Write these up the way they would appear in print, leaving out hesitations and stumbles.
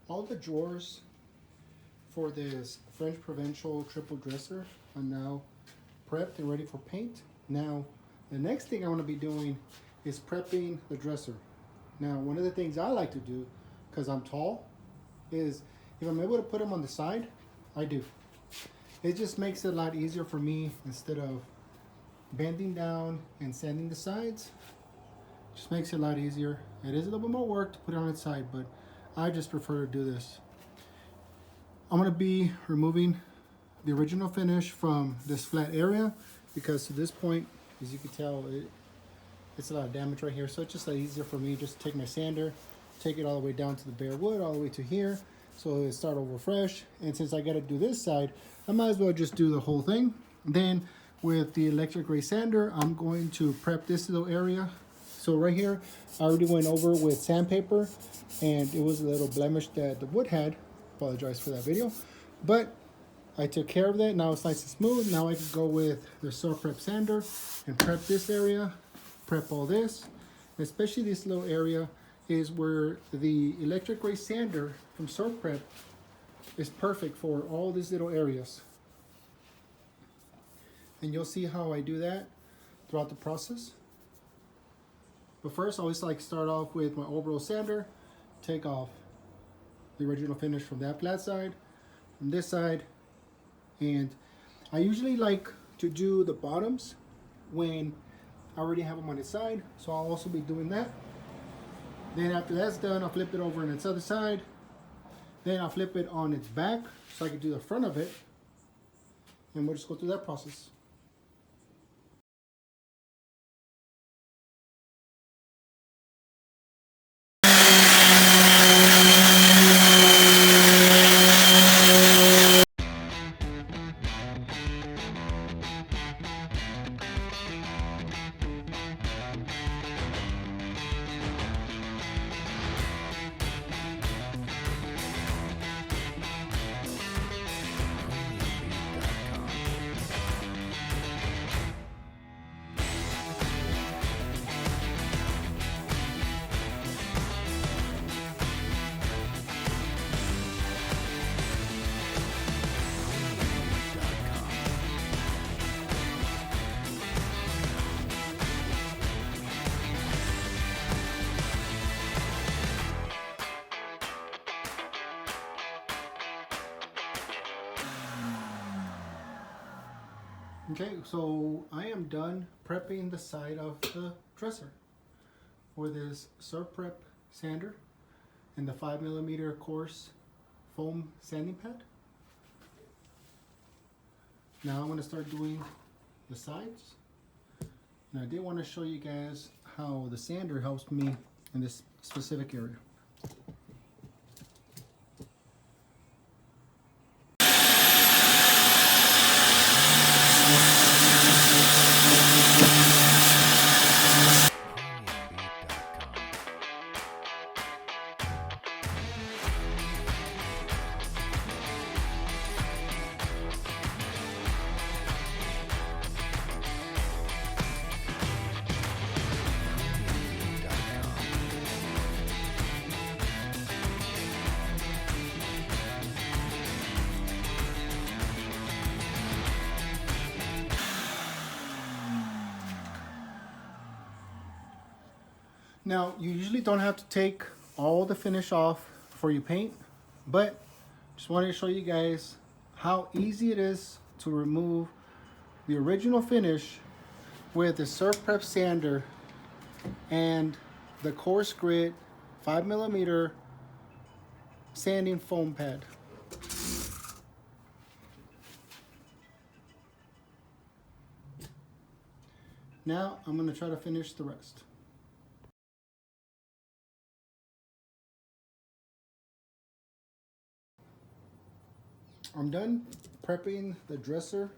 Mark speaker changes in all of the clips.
Speaker 1: All the drawers for this French Provincial triple dresser are now prepped and ready for paint. Now, the next thing I want to be doing is prepping the dresser. Now, one of the things I like to do, because I'm tall, is if I'm able to put them on the side, I do. It just makes it a lot easier for me instead of bending down and sanding the sides. Just makes it a lot easier. It is a little bit more work to put it on its side, but I just prefer to do this. I'm going to be removing the original finish from this flat area because to this point, as you can tell, it's a lot of damage right here. So it's just easier for me just to take my sander, take it all the way down to the bare wood, all the way to here. So it start over fresh. And since I got to do this side, I might as well just do the whole thing. Then with the electric ray sander, I'm going to prep this little area. So right here, I already went over with sandpaper and it was a little blemish that the wood had. Apologize for that video, but I took care of that. Now it's nice and smooth. Now I can go with the SurfPrep sander and prep this area, prep all this. Especially this little area is where the electric ray sander from SurfPrep is perfect for all these little areas. And you'll see how I do that throughout the process. But first, I always like to start off with my overall sander, take off the original finish from that flat side, from this side, and I usually like to do the bottoms when I already have them on its side, so I'll also be doing that. Then after that's done, I'll flip it over on its other side, then I'll flip it on its back so I can do the front of it, and we'll just go through that process. Okay, so I am done prepping the side of the dresser for this SurfPrep sander and the 5mm coarse foam sanding pad. Now I'm going to start doing the sides. And I did want to show you guys how the sander helps me in this specific area. Now, you usually don't have to take all the finish off before you paint, but just wanted to show you guys how easy it is to remove the original finish with the SurfPrep sander and the coarse grit 5mm sanding foam pad. Now I'm going to try to finish the rest. I'm done prepping the dresser,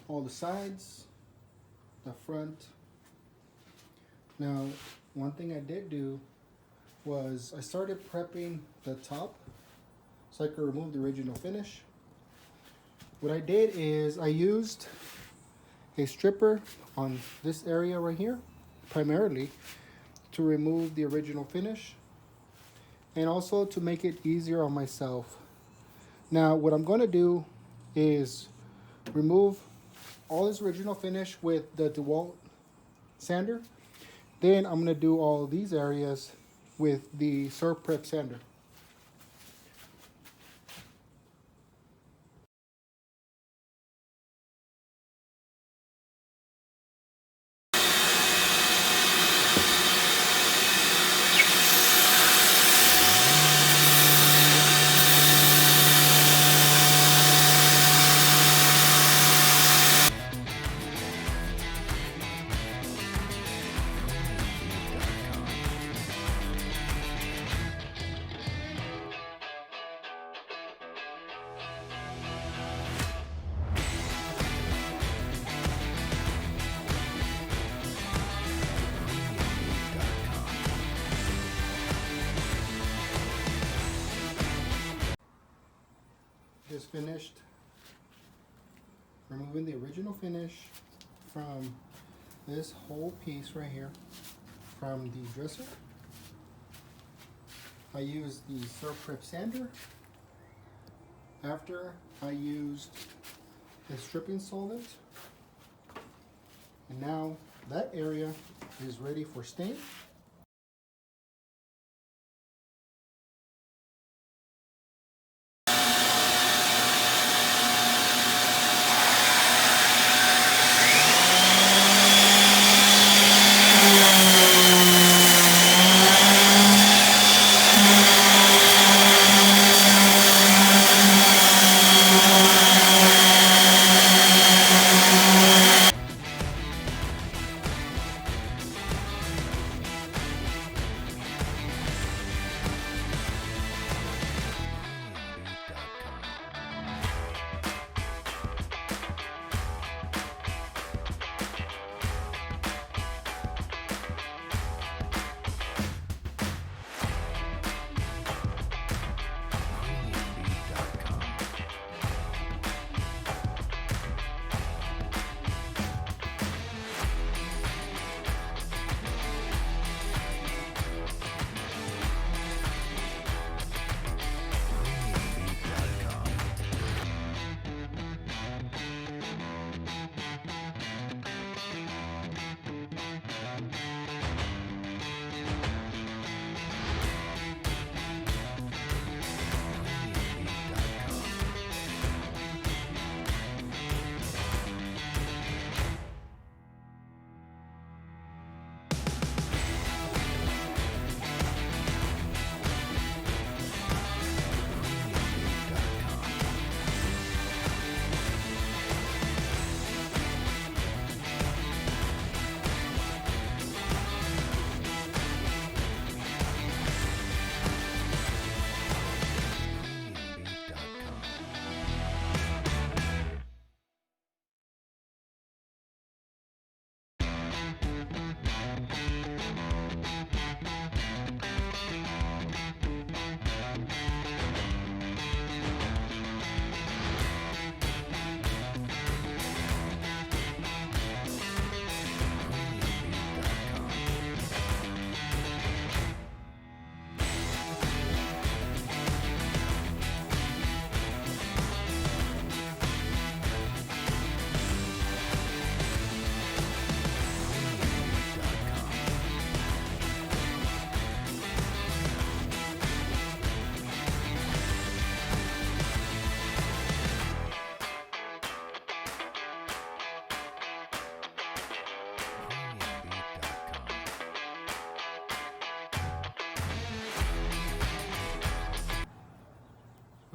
Speaker 1: all the sides, the front. Now, one thing I did do was I started prepping the top so I could remove the original finish. What I did is I used a stripper on this area right here, primarily, to remove the original finish. and also to make it easier on myself. Now what I'm going to do is remove all this original finish with the Dewalt sander. Then I'm going to do all these areas with the SurfPrep sander. Just finished removing the original finish from this whole piece right here from the dresser. I used the SurfPrep sander. After I used the stripping solvent, and now that area is ready for stain.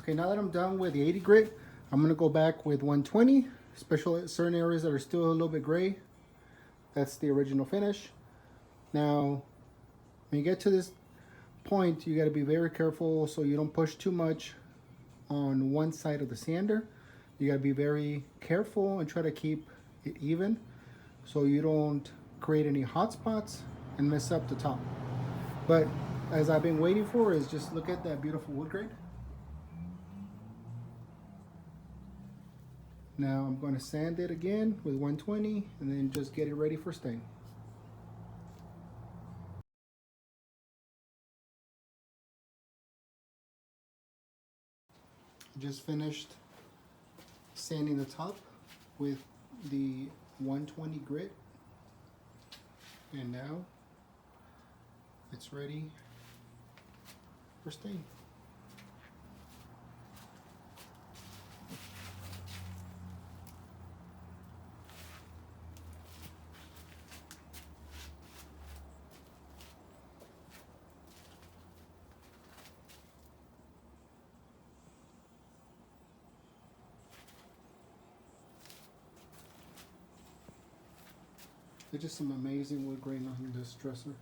Speaker 1: Okay, now that I'm done with the 80 grit, I'm gonna go back with 120, especially certain areas that are still a little bit gray. That's the original finish. Now, when you get to this point, you gotta be very careful so you don't push too much on one side of the sander. You gotta be very careful and try to keep it even so you don't create any hot spots and mess up the top. But as I've been waiting for is just look at that beautiful wood grain. Now I'm going to sand it again with 120 and then just get it ready for stain. Just finished sanding the top with the 120 grit, and now it's ready for stain. There's just some amazing wood grain on this dresser.